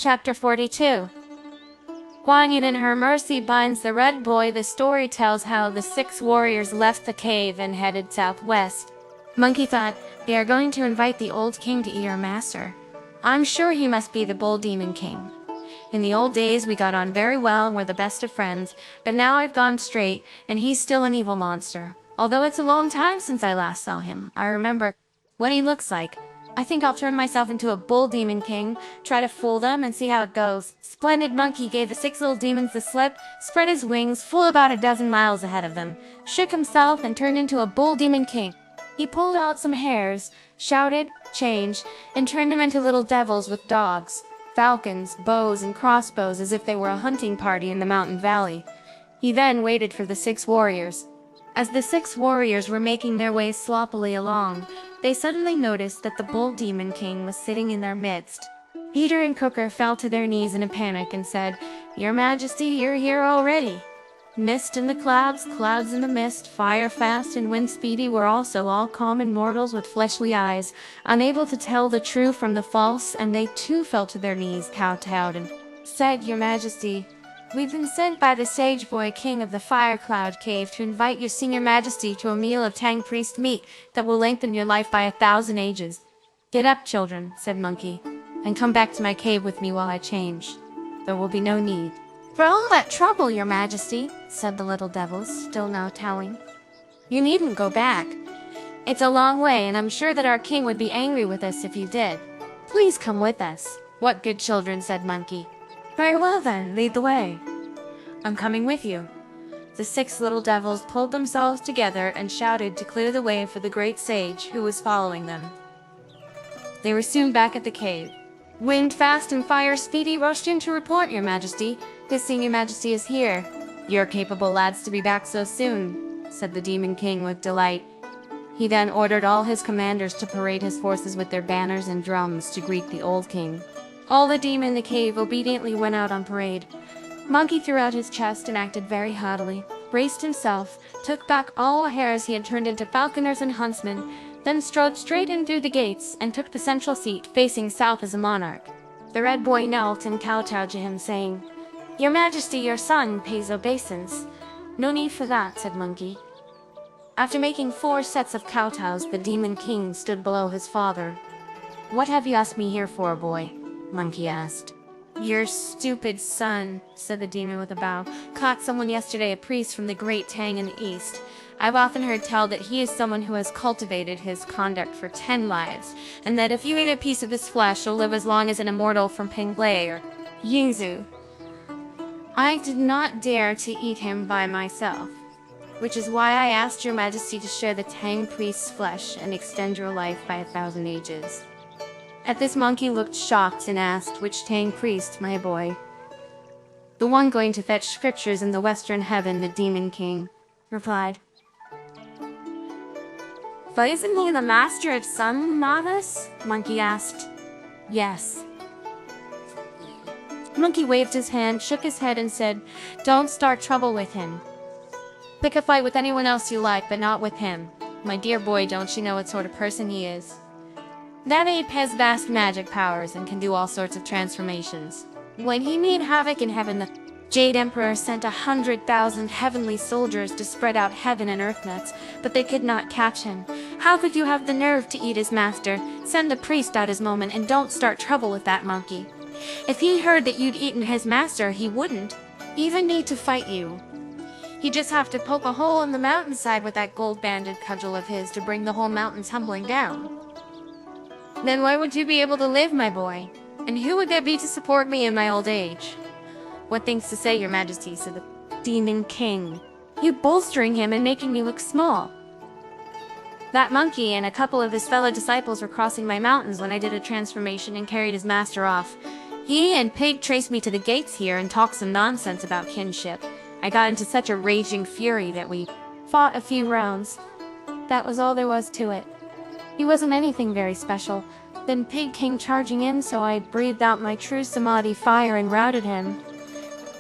Chapter 42. Guanyin in her mercy binds the red boy. The story tells how the 6 warriors left the cave and headed southwest. Monkey thought, they are going to invite the old king to eat our master. I'm sure he must be the bull demon king. In the old days we got on very well and were the best of friends, but now I've gone straight and he's still an evil monster. Although it's a long time since I last saw him, I remember what he looks like. I think I'll turn myself into a bull demon king, try to fool them and see how it goes. Splendid Monkey gave the 6 little demons the slip, spread his wings, flew about a dozen miles ahead of them, shook himself and turned into a bull demon king. He pulled out some hairs, shouted, changed, and turned them into little devils with dogs, falcons, bows, and crossbows as if they were a hunting party in the mountain valley. He then waited for the 6 warriors. As the 6 warriors were making their way sloppily along, they suddenly noticed that the bull demon king was sitting in their midst. Peter and Cooker fell to their knees in a panic and said, "Your Majesty, you're here already." Mist in the clouds, clouds in the mist, fire fast and wind speedy were also all common mortals with fleshly eyes, unable to tell the true from the false, and they too fell to their knees, kowtowed, and said, "Your Majesty, we've been sent by the Sage Boy King of the Fire Cloud Cave to invite your Senior Majesty to a meal of Tang Priest meat that will lengthen your life by 1,000 ages. Get up, children," said Monkey, "and come back to my cave with me while I change. There will be no need." "For all that trouble, Your Majesty," said the little devils, still now towing. "You needn't go back. It's a long way, and I'm sure that our king would be angry with us if you did. Please come with us." "What good children," said Monkey. "Very well then, lead the way." "I'm coming with you." The 6 little devils pulled themselves together and shouted to clear the way for the great sage who was following them. They were soon back at the cave. "Wind fast and fire speedy rushed in to report, Your Majesty. His Senior Majesty is here." "You're capable lads to be back so soon," said the Demon King with delight. He then ordered all his commanders to parade his forces with their banners and drums to greet the old king. All the demons in the cave obediently went out on parade. Monkey threw out his chest and acted very haughtily, braced himself, took back all the hairs he had turned into falconers and huntsmen, then strode straight in through the gates and took the central seat, facing south as a monarch. The red boy knelt and kowtowed to him, saying, "Your Majesty, your son pays obeisance." "No need for that," said Monkey. After making 4 sets of kowtows, the Demon King stood below his father. "What have you asked me here for, boy?" Monkey asked. "Your stupid son," said the demon with a bow, "caught someone yesterday, a priest from the great Tang in the east. I've often heard tell that he is someone who has cultivated his conduct for 10 lives, and that if you eat a piece of his flesh, you'll live as long as an immortal from Penglai or Yingzhou. I did not dare to eat him by myself, which is why I asked Your Majesty to share the Tang priest's flesh and extend your life by 1,000 ages." At this, Monkey looked shocked and asked, "Which Tang priest, my boy?" "The one going to fetch scriptures in the western heaven," the Demon King replied. "But isn't he the master of some novice?" Monkey asked. "Yes." Monkey waved his hand, shook his head, and said, "Don't start trouble with him. Pick a fight with anyone else you like, but not with him. My dear boy, don't you know what sort of person he is? That ape has vast magic powers and can do all sorts of transformations. When he made havoc in heaven, the Jade Emperor sent 100,000 heavenly soldiers to spread out heaven and earth nuts, but they could not catch him. How could you have the nerve to eat his master? Send the priest out his moment and don't start trouble with that monkey. If he heard that you'd eaten his master, he wouldn't even need to fight you. He'd just have to poke a hole in the mountainside with that gold-banded cudgel of his to bring the whole mountain tumbling down. Then why would you be able to live, my boy? And who would there be to support me in my old age?" "What things to say, Your Majesty," said the Demon King. "You bolstering him and making me look small. That monkey and a couple of his fellow disciples were crossing my mountains when I did a transformation and carried his master off. He and Pig traced me to the gates here and talked some nonsense about kinship. I got into such a raging fury that we fought a few rounds. That was all there was to it. He wasn't anything very special. Then Pig came charging in, so I breathed out my true samadhi fire and routed him.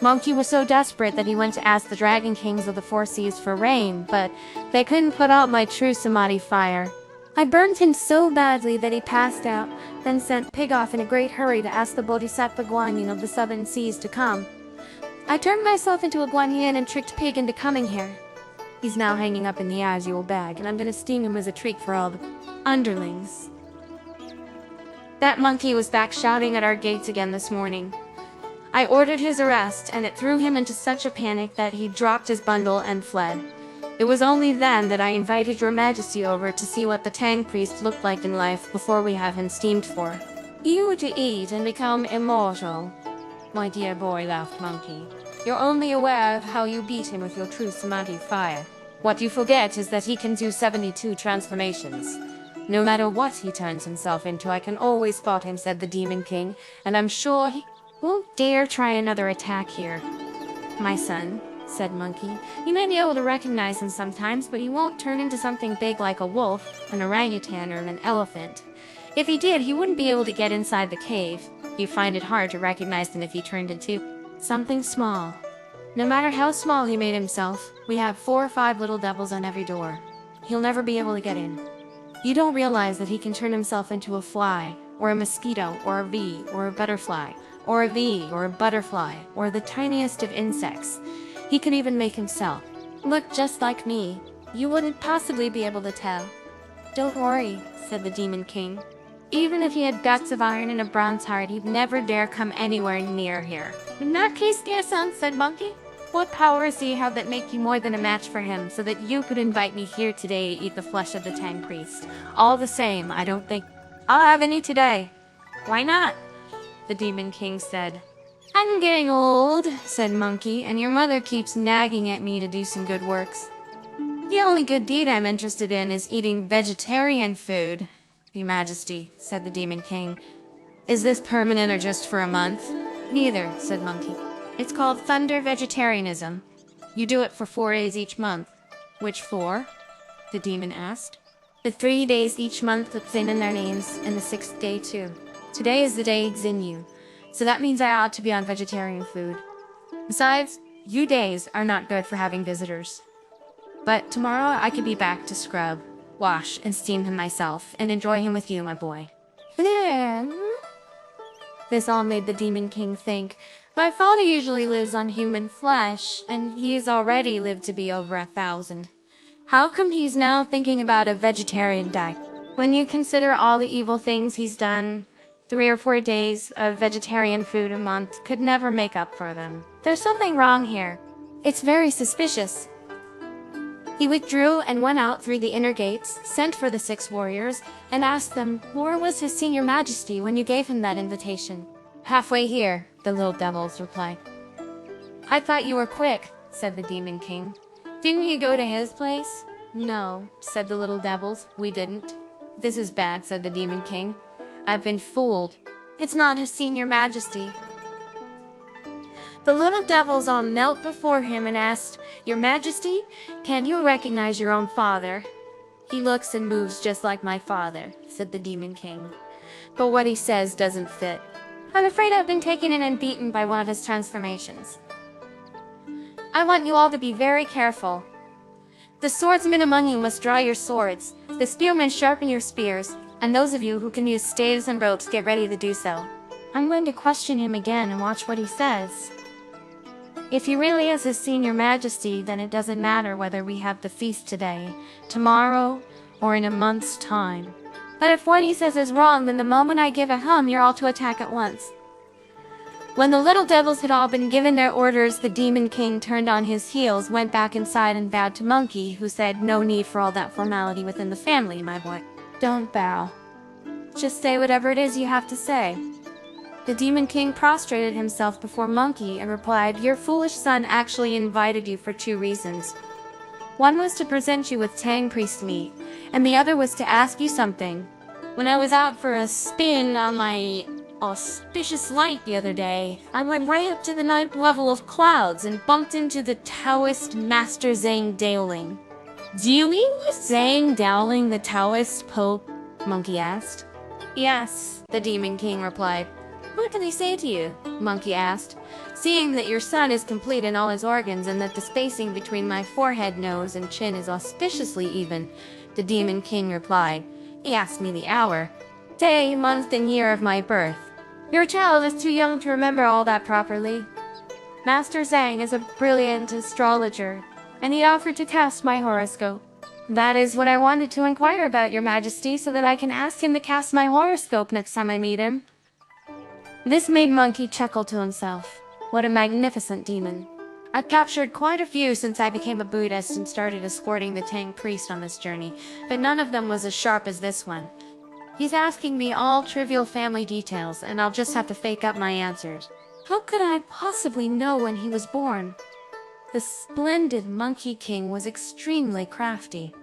Monkey was so desperate that he went to ask the Dragon Kings of the 4 Seas for rain, but they couldn't put out my true samadhi fire. I burned him so badly that he passed out, then sent Pig off in a great hurry to ask the Bodhisattva Guanyin of the southern seas to come. I turned myself into a Guanyin and tricked Pig into coming here. He's now hanging up in the azure bag, and I'm gonna steam him as a treat for all the underlings. That monkey was back shouting at our gates again this morning. I ordered his arrest, and it threw him into such a panic that he dropped his bundle and fled. It was only then that I invited your majesty over to see what the Tang priest looked like in life before we have him steamed for. You were to eat and become immortal. My dear boy, laughed Monkey. You're only aware of how you beat him with your true samadhi fire. What you forget is that he can do 72 transformations. No matter what he turns himself into, I can always spot him, said the Demon King, and I'm sure he won't dare try another attack here. My son, said Monkey, you may be able to recognize him sometimes, but he won't turn into something big like a wolf, an orangutan, or an elephant. If he did, he wouldn't be able to get inside the cave. You'd find it hard to recognize him if he turned into something small. No matter how small he made himself, we have 4 or 5 little devils on every door. He'll never be able to get in. You don't realize that he can turn himself into a fly, or a mosquito, or a bee, or a butterfly, or a bee, or a butterfly, or the tiniest of insects. He can even make himself look just like me. You wouldn't possibly be able to tell. Don't worry, said the Demon King. Even if he had guts of iron and a bronze heart, he'd never dare come anywhere near here. In that case, dear son, said Monkey, what powers do you have that make you more than a match for him, so that you could invite me here today to eat the flesh of the Tang priest? All the same, I don't think I'll have any today. Why not? The Demon King said. I'm getting old, said Monkey, and your mother keeps nagging at me to do some good works. The only good deed I'm interested in is eating vegetarian food. Your Majesty, said the Demon King. Is this permanent or just for a month? Neither, said Monkey. It's called Thunder Vegetarianism. You do it for 4 days each month. Which 4? The demon asked. The 3 days each month with Xin in their names, and the 6th day too. Today is the day Xinyu, so that means I ought to be on vegetarian food. Besides, you days are not good for having visitors. But tomorrow I could be back to scrub, wash, and steam him myself, and enjoy him with you, my boy. This all made the Demon King think, my father usually lives on human flesh, and he's already lived to be over 1,000. How come he's now thinking about a vegetarian diet? When you consider all the evil things he's done, 3 or 4 days of vegetarian food a month could never make up for them. There's something wrong here. It's very suspicious. He withdrew and went out through the inner gates, sent for the 6 warriors, and asked them, where was his senior majesty when you gave him that invitation? Halfway here, the little devils replied. I thought you were quick, said the Demon King. Didn't you go to his place? No, said the little devils, we didn't. This is bad, said the Demon King. I've been fooled. It's not his senior majesty. The little devils all knelt before him and asked, Your Majesty, can you recognize your own father? He looks and moves just like my father, said the Demon King. But what he says doesn't fit. I'm afraid I've been taken in and beaten by one of his transformations. I want you all to be very careful. The swordsmen among you must draw your swords, the spearmen sharpen your spears, and those of you who can use staves and ropes get ready to do so. I'm going to question him again and watch what he says. If he really is his senior majesty, then it doesn't matter whether we have the feast today, tomorrow, or in a month's time. But if what he says is wrong, then the moment I give a hum, you're all to attack at once. When the little devils had all been given their orders, the Demon King turned on his heels, went back inside and bowed to Monkey, who said, no need for all that formality within the family, my boy. Don't bow. Just say whatever it is you have to say. The Demon King prostrated himself before Monkey and replied, your foolish son actually invited you for 2 reasons. One was to present you with Tang priest meat, and the other was to ask you something. When I was out for a spin on my auspicious light the other day, I went right up to the 9th level of clouds and bumped into the Taoist Master Zhang Daoling. Do you mean Zhang Daoling, the Taoist Pope? Monkey asked. Yes, the Demon King replied. What can he say to you? Monkey asked. Seeing that your son is complete in all his organs and that the spacing between my forehead, nose, and chin is auspiciously even, the Demon King replied. He asked me the hour, day, month, and year of my birth. Your child is too young to remember all that properly. Master Zhang is a brilliant astrologer, and he offered to cast my horoscope. That is what I wanted to inquire about, Your Majesty, so that I can ask him to cast my horoscope next time I meet him. This made Monkey chuckle to himself. What a magnificent demon. I've captured quite a few since I became a Buddhist and started escorting the Tang priest on this journey, but none of them was as sharp as this one. He's asking me all trivial family details, and I'll just have to fake up my answers. How could I possibly know when he was born? The splendid Monkey King was extremely crafty.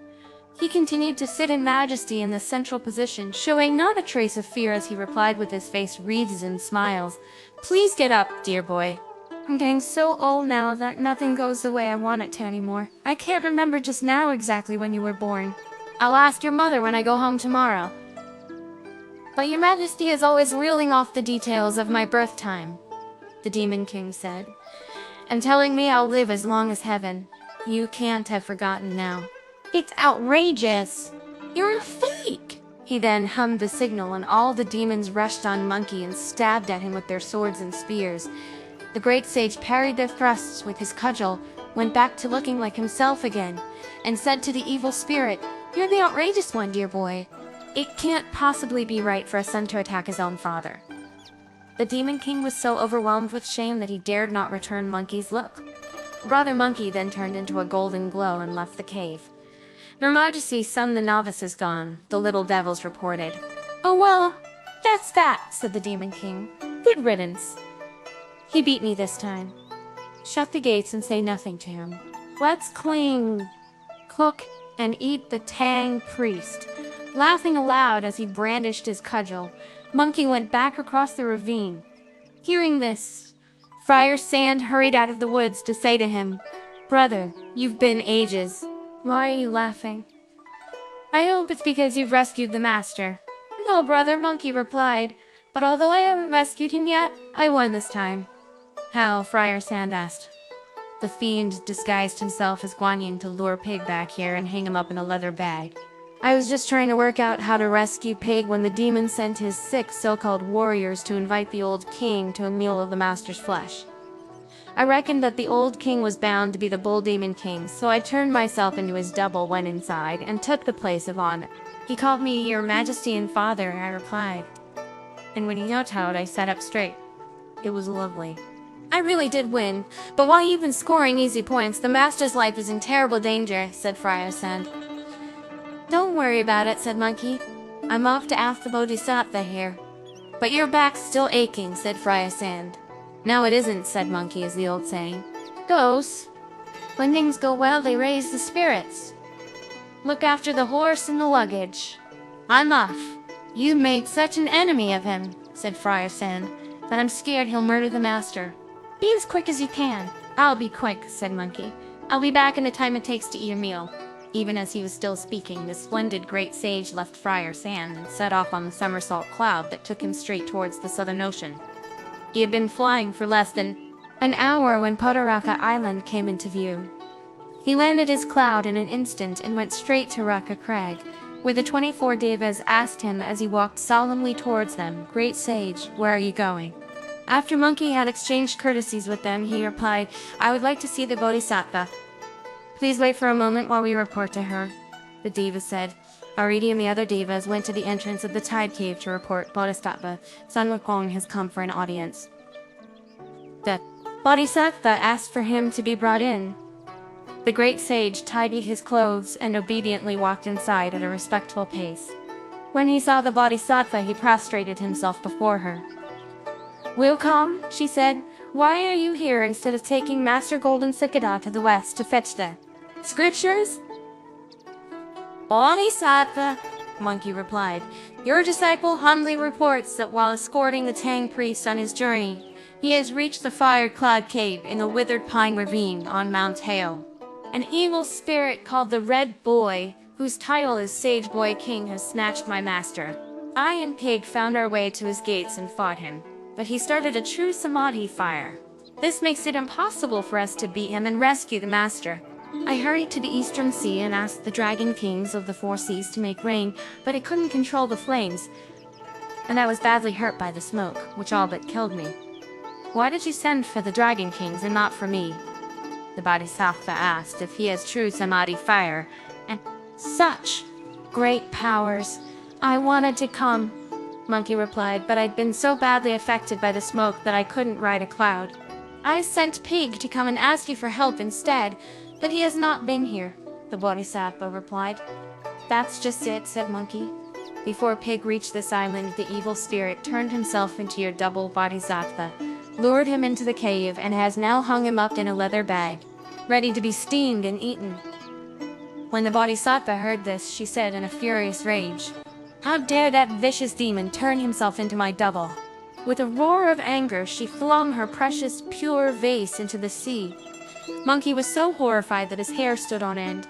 He continued to sit in majesty in the central position, showing not a trace of fear as he replied with his face wreathed in smiles. Please get up, dear boy. I'm getting so old now that nothing goes the way I want it to anymore. I can't remember just now exactly when you were born. I'll ask your mother when I go home tomorrow. But Your Majesty is always reeling off the details of my birth time, the Demon King said, and telling me I'll live as long as heaven. You can't have forgotten now. It's outrageous! You're a fake! He then hummed the signal, and all the demons rushed on Monkey and stabbed at him with their swords and spears. The great sage parried their thrusts with his cudgel, went back to looking like himself again, and said to the evil spirit, You're the outrageous one, dear boy. It can't possibly be right for a son to attack his own father. The Demon King was so overwhelmed with shame that he dared not return Monkey's look. Brother Monkey then turned into a golden glow and left the cave. Your Majesty, son, the novice is gone, the little devils reported. Oh well, that's that, said the Demon King. Good riddance. He beat me this time. Shut the gates and say nothing to him. Let's clean, cook, and eat the Tang priest. Laughing aloud as he brandished his cudgel, Monkey went back across the ravine. Hearing this, Friar Sand hurried out of the woods to say to him, Brother, you've been ages. Why are you laughing? I hope it's because you've rescued the master. No, brother, Monkey replied, but although I haven't rescued him yet, I won this time. How? Friar Sand asked. The fiend disguised himself as Guan Yin to lure Pig back here and hang him up in a leather bag. I was just trying to work out how to rescue Pig when the demon sent his 6 so-called warriors to invite the old king to a meal of the master's flesh. I reckoned that the old king was bound to be the bull demon king, so I turned myself into his double, went inside, and took the place of honor. He called me Your Majesty and Father, I replied. And when he kowtowed, I sat up straight. It was lovely. I really did win, but while you've been scoring easy points, the master's life is in terrible danger, said Friar Sand. Don't worry about it, said Monkey. I'm off to ask the Bodhisattva here. But your back's still aching, said Friar Sand. No, it isn't, said Monkey, as the old saying goes. When things go well, they raise the spirits. Look after the horse and the luggage. I'm off. You made such an enemy of him, said Friar Sand, that I'm scared he'll murder the master. Be as quick as you can. I'll be quick, said Monkey. I'll be back in the time it takes to eat your meal. Even as he was still speaking, the splendid great sage left Friar Sand and set off on the somersault cloud that took him straight towards the southern ocean. He had been flying for less than an hour when Potoraka Island came into view. He landed his cloud in an instant and went straight to Raka Crag, where the 24 Devas asked him as he walked solemnly towards them, Great Sage, where are you going? After Monkey had exchanged courtesies with them, he replied, I would like to see the Bodhisattva. Please wait for a moment while we report to her, the Deva said. Aridi and the other Devas went to the entrance of the Tide Cave to report Bodhisattva. Sun Wukong has come for an audience. The Bodhisattva asked for him to be brought in. The great sage tidied his clothes and obediently walked inside at a respectful pace. When he saw the Bodhisattva, he prostrated himself before her. Wukong, she said, why are you here instead of taking Master Golden Cicada to the west to fetch the scriptures? Bodhisattva, Monkey replied, your disciple humbly reports that while escorting the Tang priest on his journey, he has reached the fire-clad cave in the withered pine ravine on Mount Hale. An evil spirit called the Red Boy, whose title is Sage Boy King, has snatched my master. I and Pig found our way to his gates and fought him, but he started a true Samadhi fire. This makes it impossible for us to beat him and rescue the master. I hurried to the eastern sea and asked the dragon kings of the four seas to make rain, but I couldn't control the flames, and I was badly hurt by the smoke, which all but killed me. Why did you send for the dragon kings and not for me? The Bodhisattva asked if he has true samadhi fire and such great powers. I wanted to come, Monkey replied, but I'd been so badly affected by the smoke that I couldn't ride a cloud. I sent Pig to come and ask you for help instead, but he has not been here, the Bodhisattva replied. That's just it, said Monkey. Before Pig reached this island, the evil spirit turned himself into your double Bodhisattva, lured him into the cave, and has now hung him up in a leather bag, ready to be steamed and eaten. When the Bodhisattva heard this, she said in a furious rage, "How dare that vicious demon turn himself into my double?" With a roar of anger, she flung her precious, pure vase into the sea. Monkey was so horrified that his hair stood on end.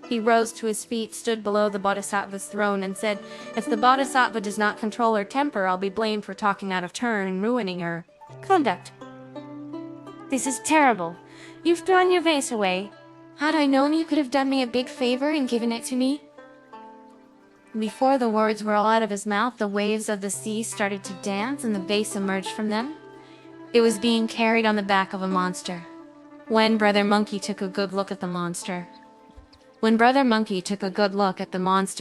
He rose to his feet, stood below the Bodhisattva's throne, and said, "If the Bodhisattva does not control her temper, I'll be blamed for talking out of turn and ruining her conduct. This is terrible. You've thrown your vase away. Had I known you could have done me a big favor and given it to me?" Before the words were all out of his mouth, the waves of the sea started to dance and the vase emerged from them. It was being carried on the back of a monster. When Brother Monkey took a good look at the monster,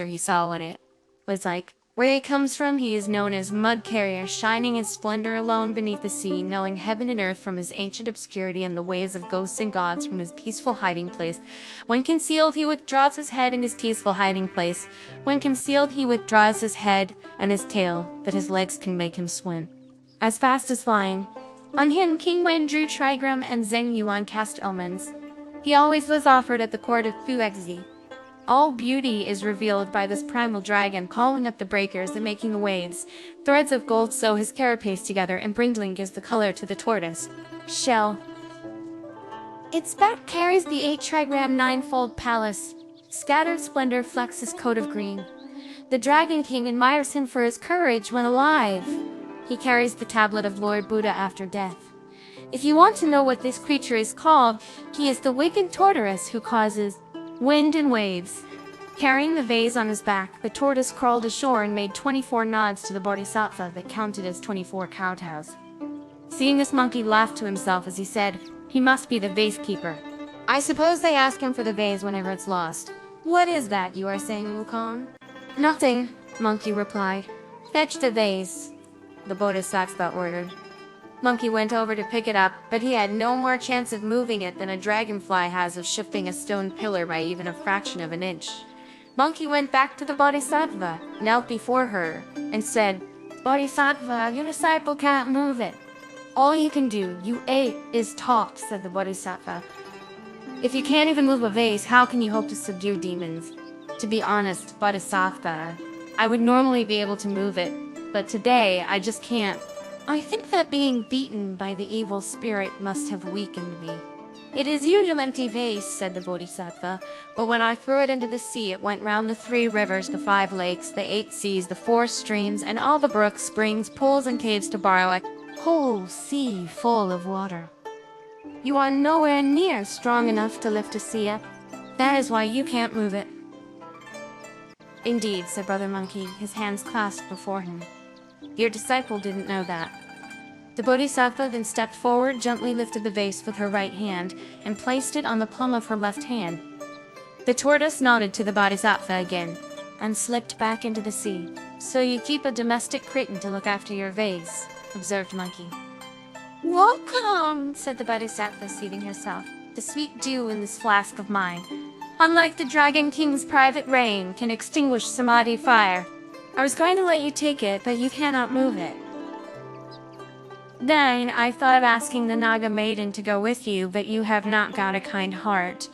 he saw what it was like. Where he comes from, he is known as Mud Carrier, shining in splendor alone beneath the sea, knowing heaven and earth from his ancient obscurity and the ways of ghosts and gods from his peaceful hiding place. When concealed, he withdraws his head in his peaceful hiding place. When concealed, he withdraws his head and his tail, that his legs can make him swim as fast as flying. On him, King Wen drew trigram and Zheng Yuan cast omens. He always was offered at the court of Fuexi. All beauty is revealed by this primal dragon, calling up the breakers and making the waves. Threads of gold sew his carapace together, and brindling gives the color to the tortoise shell. Its back carries the 8-trigram 9-fold palace. Scattered splendor flecks his coat of green. The Dragon King admires him for his courage when alive. He carries the tablet of Lord Buddha after death. If you want to know what this creature is called, he is the wicked tortoise who causes wind and waves. Carrying the vase on his back, the tortoise crawled ashore and made 24 nods to the Bodhisattva that counted as 24 kowtows. Seeing this, Monkey laughed to himself as he said, "He must be the vase keeper. I suppose they ask him for the vase whenever it's lost." "What is that you are saying, Wukong?" "Nothing," Monkey replied. "Fetch the vase," the Bodhisattva ordered. Monkey went over to pick it up, but he had no more chance of moving it than a dragonfly has of shifting a stone pillar by even a fraction of an inch. Monkey went back to the Bodhisattva, knelt before her, and said, "Bodhisattva, your disciple can't move it." "All you can do, you ape, is talk," said the Bodhisattva. "If you can't even move a vase, how can you hope to subdue demons?" "To be honest, Bodhisattva, I would normally be able to move it, but today I just can't. I think that being beaten by the evil spirit must have weakened me." "It is usually an empty vase," said the Bodhisattva, "but when I threw it into the sea, it went round the 3 rivers, the 5 lakes, the 8 seas, the 4 streams, and all the brooks, springs, pools, and caves to borrow a whole sea full of water. You are nowhere near strong enough to lift a sea up. That is why you can't move it." "Indeed," said Brother Monkey, his hands clasped before him. "Your disciple didn't know that." The Bodhisattva then stepped forward, gently lifted the vase with her right hand, and placed it on the palm of her left hand. The tortoise nodded to the Bodhisattva again, and slipped back into the sea. "So you keep a domestic kitten to look after your vase," observed Monkey. "Welcome," said the Bodhisattva, seating herself. "The sweet dew in this flask of mine, unlike the Dragon King's private rain, can extinguish samadhi fire. I was going to let you take it, but you cannot move it. Then I thought of asking the Naga Maiden to go with you, but you have not got a kind heart,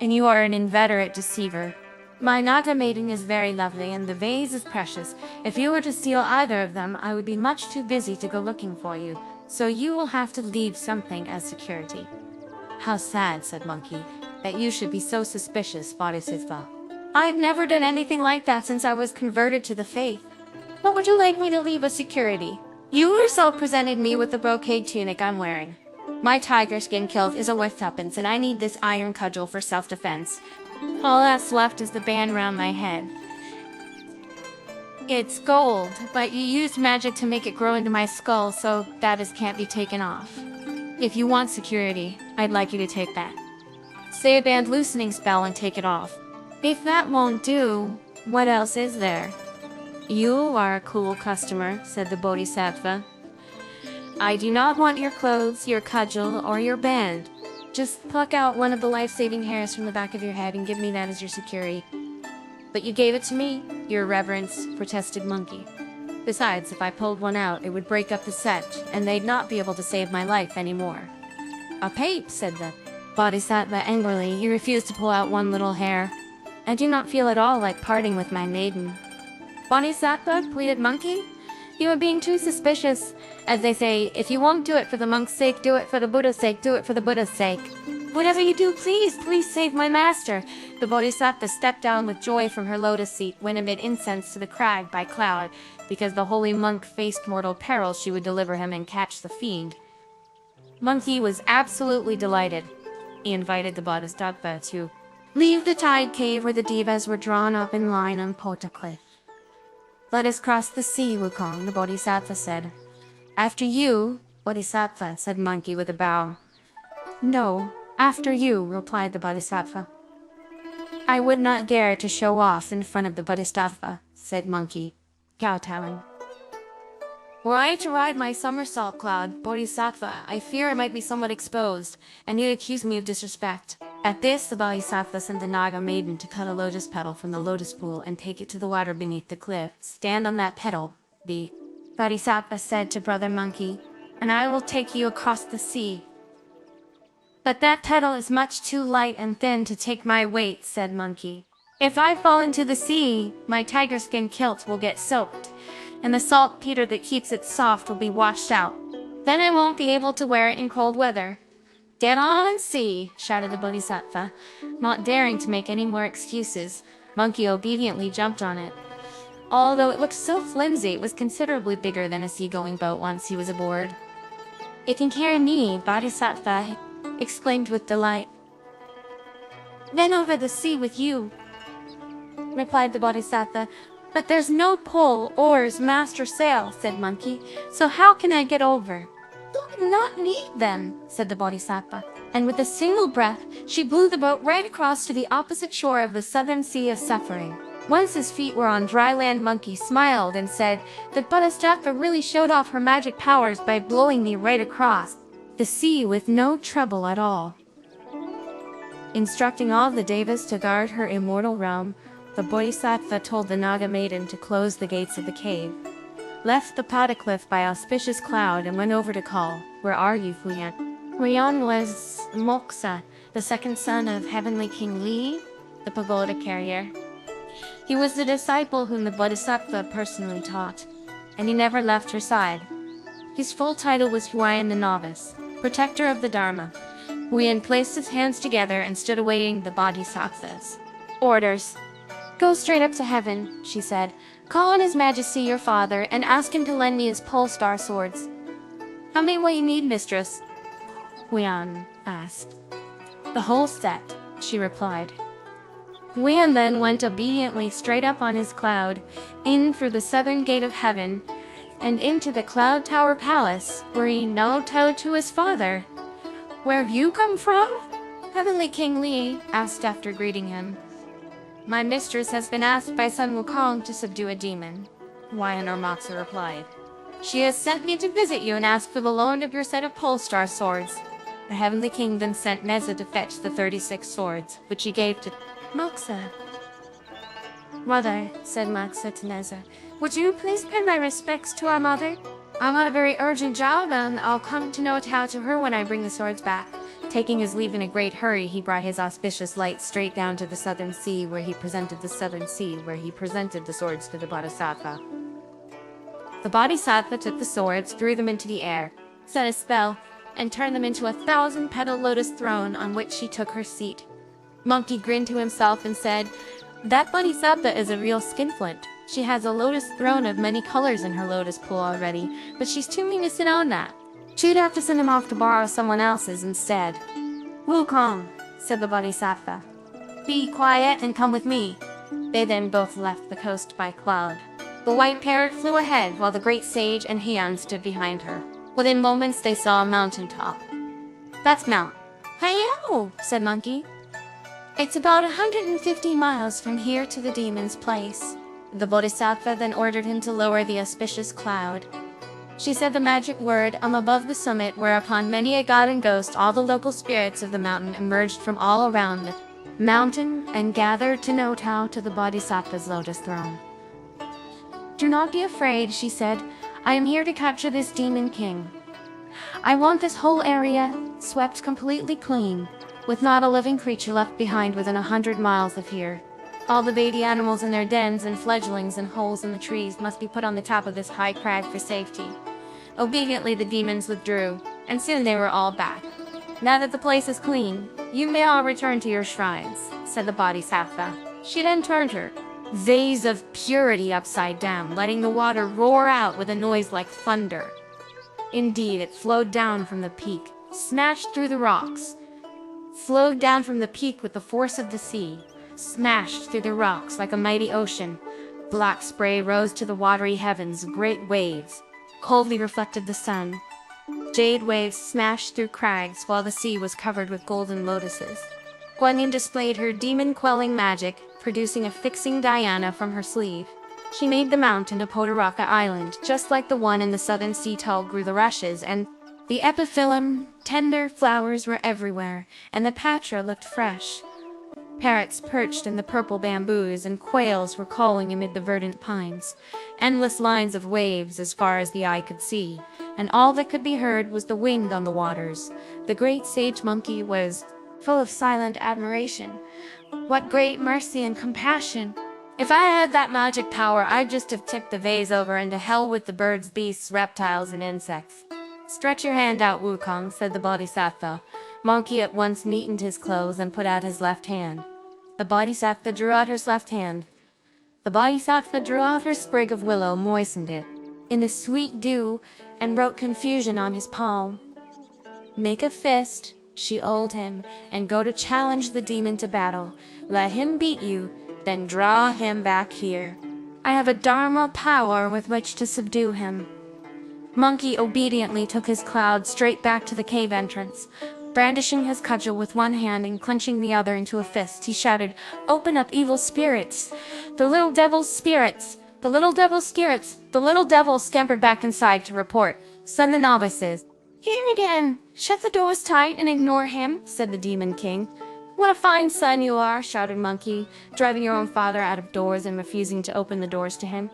and you are an inveterate deceiver. My Naga Maiden is very lovely, and the vase is precious. If you were to steal either of them, I would be much too busy to go looking for you, so you will have to leave something as security." "How sad," said Monkey, "that you should be so suspicious, Bodhisattva. I've never done anything like that since I was converted to the faith. What would you like me to leave as security? You yourself presented me with the brocade tunic I'm wearing." My tiger skin kilt is a worth tuppence, and I need this iron cudgel for self-defense. All that's left is the band around my head. It's gold, but you used magic to make it grow into my skull, so that can't be taken off. If you want security, I'd like you to take that. Say a band loosening spell and take it off. If that won't do, what else is there? You are a cool customer, said the Bodhisattva. I do not want your clothes, your cudgel, or your band. Just pluck out one of the life-saving hairs from the back of your head and give me that as your security. But you gave it to me, your reverence, protested Monkey. Besides, if I pulled one out, it would break up the set, and they'd not be able to save my life anymore. A pape, said the Bodhisattva angrily. You refuse to pull out one little hair. I do not feel at all like parting with my maiden. Bodhisattva, pleaded Monkey. You are being too suspicious. As they say, if you won't do it for the monk's sake, do it for the Buddha's sake, do it for the Buddha's sake. Whatever you do, please save my master. The Bodhisattva stepped down with joy from her lotus seat, went amid incense to the crag by cloud, because the holy monk faced mortal peril she would deliver him and catch the fiend. Monkey was absolutely delighted. He invited the Bodhisattva to leave the tide cave where the devas were drawn up in line on Pota Cliff. Let us cross the sea, Wukong, the Bodhisattva said. After you, Bodhisattva, said Monkey with a bow. No, after you, replied the Bodhisattva. I would not dare to show off in front of the Bodhisattva, said Monkey, kowtowing. Were I to ride my somersault cloud, Bodhisattva, I fear I might be somewhat exposed, and you'd accuse me of disrespect. At this, the Bodhisattva sent the Naga maiden to cut a lotus petal from the lotus pool and take it to the water beneath the cliff. Stand on that petal, the Bodhisattva said to Brother Monkey, and I will take you across the sea. But that petal is much too light and thin to take my weight, said Monkey. If I fall into the sea, my tiger skin kilt will get soaked, and the saltpeter that keeps it soft will be washed out. Then I won't be able to wear it in cold weather. Get on and see, shouted the Bodhisattva. Not daring to make any more excuses, Monkey obediently jumped on it. Although it looked so flimsy, it was considerably bigger than a seagoing boat once he was aboard. It can carry me, Bodhisattva exclaimed with delight. Then over the sea with you, replied the Bodhisattva. But there's no pole, oars, mast, or sail, said Monkey, so how can I get over? You do not need them, said the Bodhisattva, and with a single breath, she blew the boat right across to the opposite shore of the southern sea of suffering. Once his feet were on dry land, Monkey smiled and said that Bodhisattva really showed off her magic powers by blowing me right across the sea with no trouble at all. Instructing all the devas to guard her immortal realm, the Bodhisattva told the Naga maiden to close the gates of the cave, left the Pota Cliff by auspicious cloud, and went over to call, Where are you, Huyan? Huyan was Moksha, the second son of Heavenly King Li, the pagoda carrier. He was the disciple whom the Bodhisattva personally taught, and he never left her side. His full title was Huyan the Novice, Protector of the Dharma. Huyan placed his hands together and stood awaiting the Bodhisattva's orders. Go straight up to heaven, she said. Call on His Majesty your father and ask him to lend me his pole star swords. How many will you need, mistress? Huyan asked. The whole set, she replied. Huyan then went obediently straight up on his cloud, in through the southern gate of heaven, and into the Cloud Tower Palace, where he kowtowed to his father. Where have you come from? Heavenly King Li asked after greeting him. My mistress has been asked by Sun Wukong to subdue a demon, Huyan or Moksha replied. She has sent me to visit you and ask for the loan of your set of pole star swords. The Heavenly King then sent Neza to fetch the 36 swords, which he gave to Moksha. Mother, said Moksha to Neza, would you please pay my respects to our mother? I'm on a very urgent job, and I'll come to know how to her when I bring the swords back. Taking his leave in a great hurry, he brought his auspicious light straight down to the southern sea, where he presented the swords to the Bodhisattva. The Bodhisattva took the swords, threw them into the air, set a spell, and turned them into a 1,000-petal lotus throne on which she took her seat. Monkey grinned to himself and said, That Bodhisattva is a real skinflint. She has a lotus throne of many colors in her lotus pool already, but she's too mean to sit on that. She'd have to send him off to borrow someone else's instead. "Wukong," said the Bodhisattva. "Be quiet and come with me." They then both left the coast by cloud. The white parrot flew ahead while the great sage and Heian stood behind her. Within moments they saw a mountain top. "That's Mount Hiao," said Monkey. "It's about 150 miles from here to the demon's place." The Bodhisattva then ordered him to lower the auspicious cloud. She said the magic word above the summit, whereupon many a god and ghost, all the local spirits of the mountain, emerged from all around the mountain and gathered to kowtow to the Bodhisattva's lotus throne. "Do not be afraid," she said. "I am here to capture this demon king. I want this whole area swept completely clean, with not a living creature left behind within 100 miles of here. All the baby animals in their dens and fledglings and holes in the trees must be put on the top of this high crag for safety." Obediently the demons withdrew, and soon they were all back. "Now that the place is clean, you may all return to your shrines," said the Bodhisattva. She then turned her vase of purity upside down, letting the water roar out with a noise like thunder. Indeed, it flowed down from the peak, smashed through the rocks, flowed down from the peak with the force of the sea, smashed through the rocks like a mighty ocean. Black spray rose to the watery heavens, great waves coldly reflected the sun. Jade waves smashed through crags while the sea was covered with golden lotuses. Guanyin displayed her demon-quelling magic, producing a fixing Diana from her sleeve. She made the mountain a Potoraka island, just like the one in the southern sea. Tall grew the rushes, and the epiphyllum, tender flowers were everywhere, and the patra looked fresh. Parrots perched in the purple bamboos, and quails were calling amid the verdant pines. Endless lines of waves as far as the eye could see, and all that could be heard was the wind on the waters. The great sage monkey was full of silent admiration. What great mercy and compassion! If I had that magic power, I'd just have tipped the vase over, and to hell with the birds, beasts, reptiles, and insects. "Stretch your hand out, Wukong," said the Bodhisattva. Monkey at once neatened his clothes and put out his left hand. The Bodhisattva drew out his left hand. The Bodhisattva drew out her sprig of willow, moistened it in the sweet dew, and wrote confusion on his palm. "Make a fist," she told him, "and go to challenge the demon to battle. Let him beat you, then draw him back here. I have a Dharma power with which to subdue him." Monkey obediently took his cloud straight back to the cave entrance. Brandishing his cudgel with one hand and clenching the other into a fist, he shouted, "Open up, evil spirits! The little devil's spirits! The little devil's spirits!" The little devil scampered back inside to report, "Son the novices." "Here again! Shut the doors tight and ignore him," said the Demon King. "What a fine son you are," shouted Monkey, "driving your own father out of doors and refusing to open the doors to him.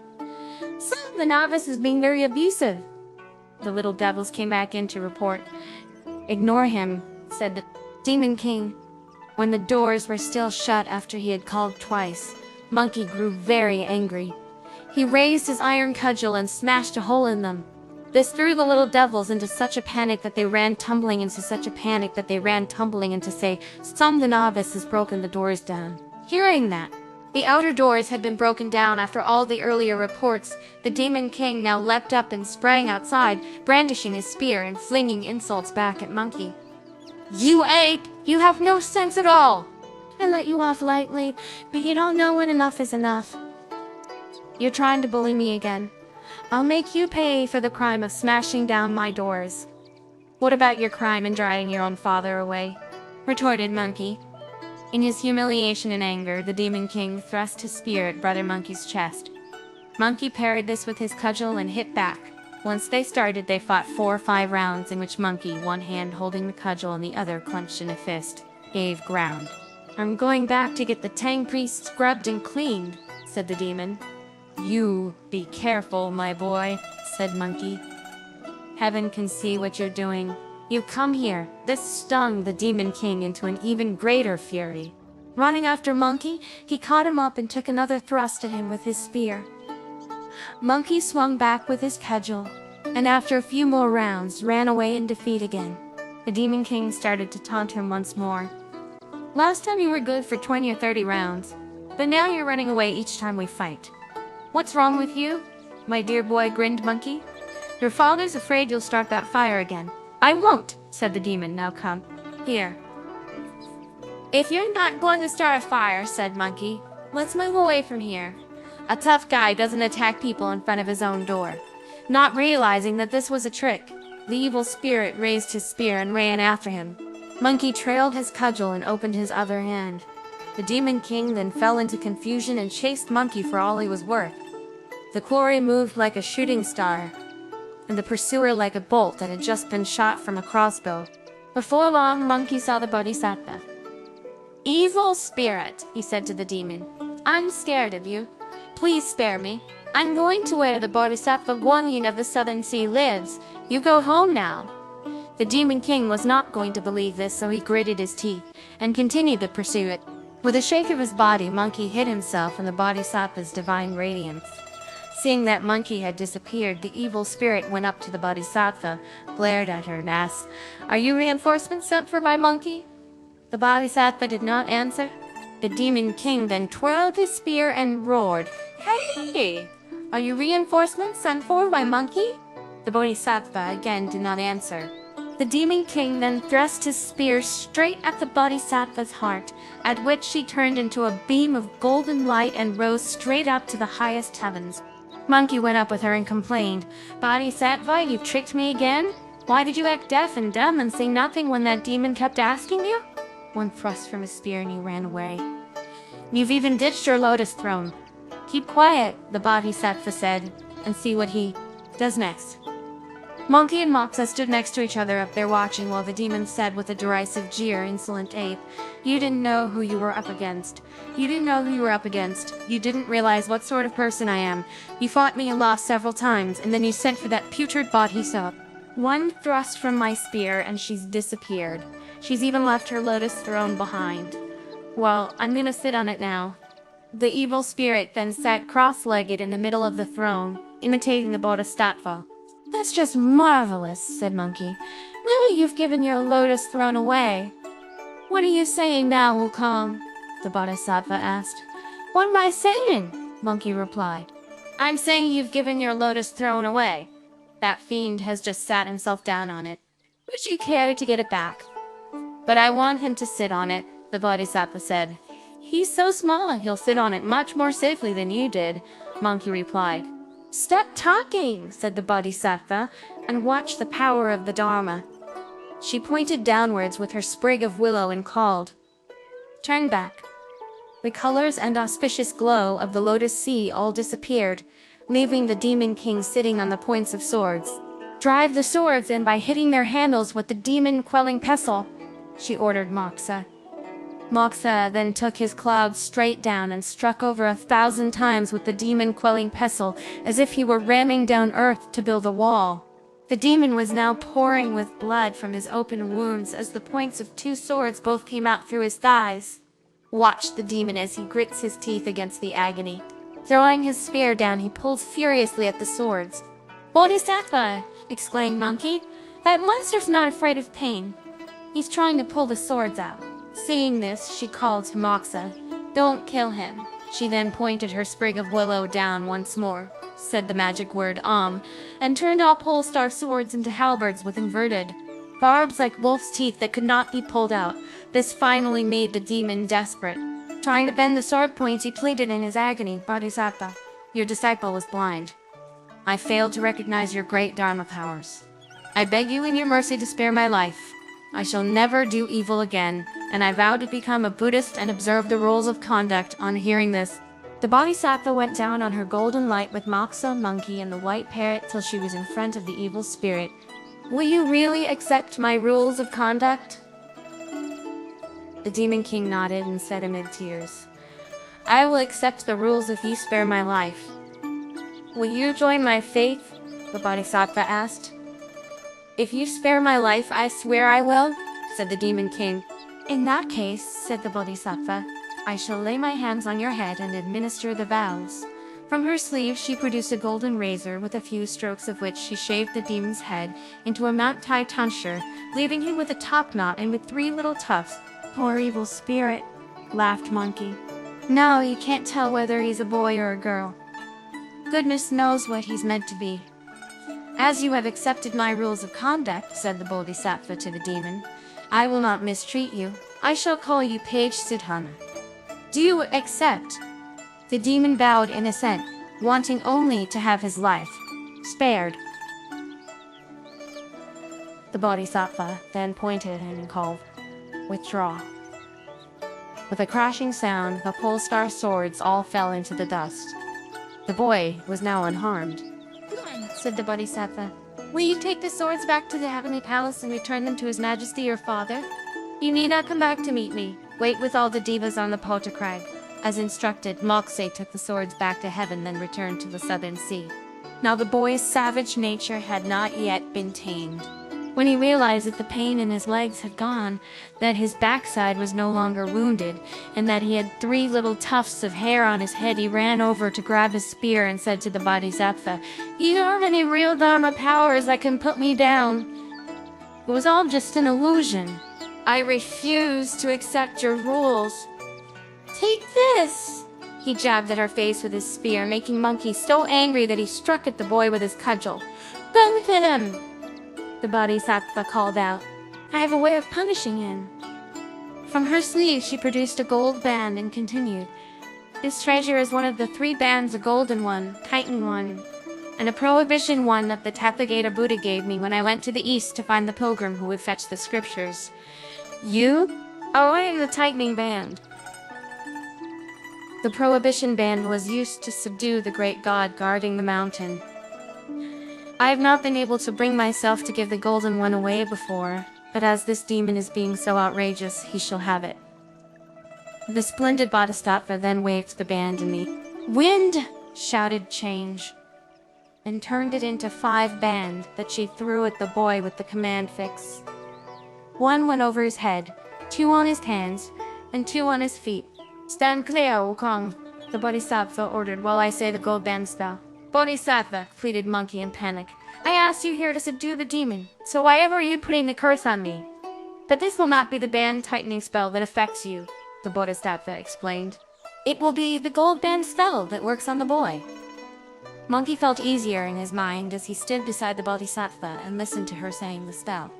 Son the novice is being very abusive." The little devils came back in to report. "Ignore him," said the Demon King. When the doors were still shut after he had called twice, Monkey grew very angry. He raised his iron cudgel and smashed a hole in them. This threw the little devils into such a panic that they ran tumbling into say, "Some the novice has broken the doors down." Hearing that the outer doors had been broken down after all the earlier reports, the Demon King now leapt up and sprang outside, brandishing his spear and flinging insults back at Monkey. "You ape! You have no sense at all! I let you off lightly, but you don't know when enough is enough. You're trying to bully me again. I'll make you pay for the crime of smashing down my doors." "What about your crime in driving your own father away?" retorted Monkey. In his humiliation and anger, the Demon King thrust his spear at Brother Monkey's chest. Monkey parried this with his cudgel and hit back. Once they started, they fought 4 or 5 rounds in which Monkey, one hand holding the cudgel and the other clenched in a fist, gave ground. "I'm going back to get the Tang priest scrubbed and cleaned," said the demon. "You be careful, my boy," said Monkey. "Heaven can see what you're doing. You come here." This stung the Demon King into an even greater fury. Running after Monkey, he caught him up and took another thrust at him with his spear. Monkey swung back with his cudgel, and after a few more rounds, ran away in defeat again. The Demon King started to taunt him once more. "Last time you were good for 20 or 30 rounds, but now you're running away each time we fight. What's wrong with you, my dear boy?" grinned Monkey. Your father's afraid you'll start that fire again. I won't, said the demon. Now come. Here. If you're not going to start a fire, said Monkey, let's move away from here. A tough guy doesn't attack people in front of his own door. Not realizing that this was a trick, the evil spirit raised his spear and ran after him. Monkey trailed his cudgel and opened his other hand. The Demon King then fell into confusion and chased Monkey for all he was worth. The quarry moved like a shooting star, and the pursuer like a bolt that had just been shot from a crossbow. Before long, Monkey saw the Bodhisattva. Evil spirit, he said to the demon, I'm scared of you. Please spare me. I'm going to where the Bodhisattva Guanyin of the Southern Sea lives. You go home now. The Demon King was not going to believe this, so he gritted his teeth and continued the pursuit. With a shake of his body, Monkey hid himself in the Bodhisattva's divine radiance. Seeing that Monkey had disappeared, the evil spirit went up to the Bodhisattva, glared at her, and asked, Are you reinforcements sent for my monkey? The Bodhisattva did not answer. The Demon King then twirled his spear and roared, Hey! Are you reinforcements sent for my monkey? The Bodhisattva again did not answer. The Demon King then thrust his spear straight at the Bodhisattva's heart, at which she turned into a beam of golden light and rose straight up to the highest heavens. Monkey went up with her and complained, Bodhisattva, you tricked me again? Why did you act deaf and dumb and say nothing when that demon kept asking you? One thrust from his spear and he ran away. You've even ditched your lotus throne. Keep quiet, the Bodhisattva said, and see what he does next. Monkey and Moxa stood next to each other up there watching while the demon said with a derisive jeer, Insolent ape, you didn't know who you were up against. You didn't know who you were up against. You didn't realize what sort of person I am. You fought me and lost several times, and then you sent for that putrid Bodhisattva. One thrust from my spear and she's disappeared. She's even left her lotus throne behind. Well, I'm gonna sit on it now. The evil spirit then sat cross-legged in the middle of the throne, imitating the Bodhisattva. That's just marvelous, said Monkey. Now you've given your lotus throne away. What are you saying now, Wukong? The Bodhisattva asked. What am I saying? Monkey replied. I'm saying you've given your lotus throne away. That fiend has just sat himself down on it. Would you care to get it back? But I want him to sit on it, the Bodhisattva said. He's so small, he'll sit on it much more safely than you did, Monkey replied. Stop talking, said the Bodhisattva, and watch the power of the Dharma. She pointed downwards with her sprig of willow and called, Turn back. The colors and auspicious glow of the lotus sea all disappeared, leaving the Demon King sitting on the points of swords. Drive the swords in by hitting their handles with the demon-quelling pestle, she ordered Moxa. Moxa then took his cloud straight down and struck over 1,000 times with the demon-quelling pestle, as if he were ramming down earth to build a wall. The demon was now pouring with blood from his open wounds as the points of 2 swords both came out through his thighs. Watch the demon as he grits his teeth against the agony. Throwing his spear down, he pulled furiously at the swords. Bodhisattva, exclaimed Monkey, that monster's not afraid of pain. He's trying to pull the swords out. Seeing this, she called to Moxa, Don't kill him. She then pointed her sprig of willow down once more, said the magic word and turned all pole-star swords into halberds with inverted barbs like wolf's teeth that could not be pulled out. This finally made the demon desperate. Trying to bend the sword points, he pleaded in his agony, Bodhisattva, your disciple was blind. I failed to recognize your great Dharma powers. I beg you in your mercy to spare my life. I shall never do evil again, and I vow to become a Buddhist and observe the rules of conduct. On hearing this, the Bodhisattva went down on her golden light with Moxa, Monkey, and the white parrot till she was in front of the evil spirit. Will you really accept my rules of conduct? The Demon King nodded and said amid tears, I will accept the rules if you spare my life. Will you join my faith? The Bodhisattva asked. If you spare my life, I swear I will, said the Demon King. In that case, said the Bodhisattva, I shall lay my hands on your head and administer the vows. From her sleeve she produced a golden razor, with a few strokes of which she shaved the demon's head into a mount-tie tonsure, leaving him with a top knot and with 3 little tufts. Poor evil spirit, laughed Monkey. Now you can't tell whether he's a boy or a girl. Goodness knows what he's meant to be. As you have accepted my rules of conduct, said the Bodhisattva to the demon, I will not mistreat you. I shall call you Page Siddhana. Do you accept? The demon bowed in assent, wanting only to have his life spared. The Bodhisattva then pointed and called, Withdraw. With a crashing sound, the pole-star swords all fell into the dust. The boy was now unharmed. Said the Bodhisattva, will you take the swords back to the heavenly palace and return them to His Majesty your father? You need not come back to meet me. Wait with all the devas on the Pota crag. As instructed, Moksha took the swords back to heaven, then returned to the southern sea. Now the boy's savage nature had not yet been tamed. When he realized that the pain in his legs had gone, that his backside was no longer wounded, and that he had 3 little tufts of hair on his head, he ran over to grab his spear and said to the Bodhisattva, You don't have any real Dharma powers that can put me down. It was all just an illusion. I refuse to accept your rules. Take this! He jabbed at her face with his spear, making Monkey so angry that he struck at the boy with his cudgel. Benefit him! The Bodhisattva called out, I have a way of punishing him. From her sleeve she produced a gold band and continued, This treasure is one of the 3 bands, a golden one, Titan one, and a prohibition one that the Tathagata Buddha gave me when I went to the east to find the pilgrim who would fetch the scriptures. You? Oh, I am the tightening band. The prohibition band was used to subdue the great god guarding the mountain. I have not been able to bring myself to give the golden one away before, but as this demon is being so outrageous, he shall have it. The splendid Bodhisattva then waved the band in the wind, shouted change, and turned it into 5 band that she threw at the boy with the command fix. 1 went over his head, 2 on his hands, and 2 on his feet. Stand clear, Wukong, the Bodhisattva ordered while I say the gold band spell. Bodhisattva, pleaded Monkey in panic. I asked you here to subdue the demon, so why ever are you putting the curse on me? But this will not be the band tightening spell that affects you, the Bodhisattva explained. It will be the gold band spell that works on the boy. Monkey felt easier in his mind as he stood beside the Bodhisattva and listened to her saying the spell.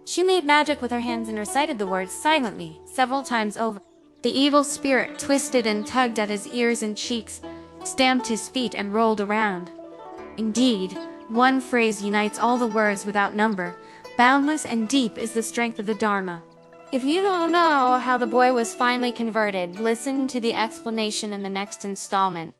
She made magic with her hands and recited the words silently, several times over. The evil spirit twisted and tugged at his ears and cheeks, stamped his feet and rolled around. Indeed, one phrase unites all the words without number. Boundless and deep is the strength of the Dharma. If you don't know how the boy was finally converted, listen to the explanation in the next installment.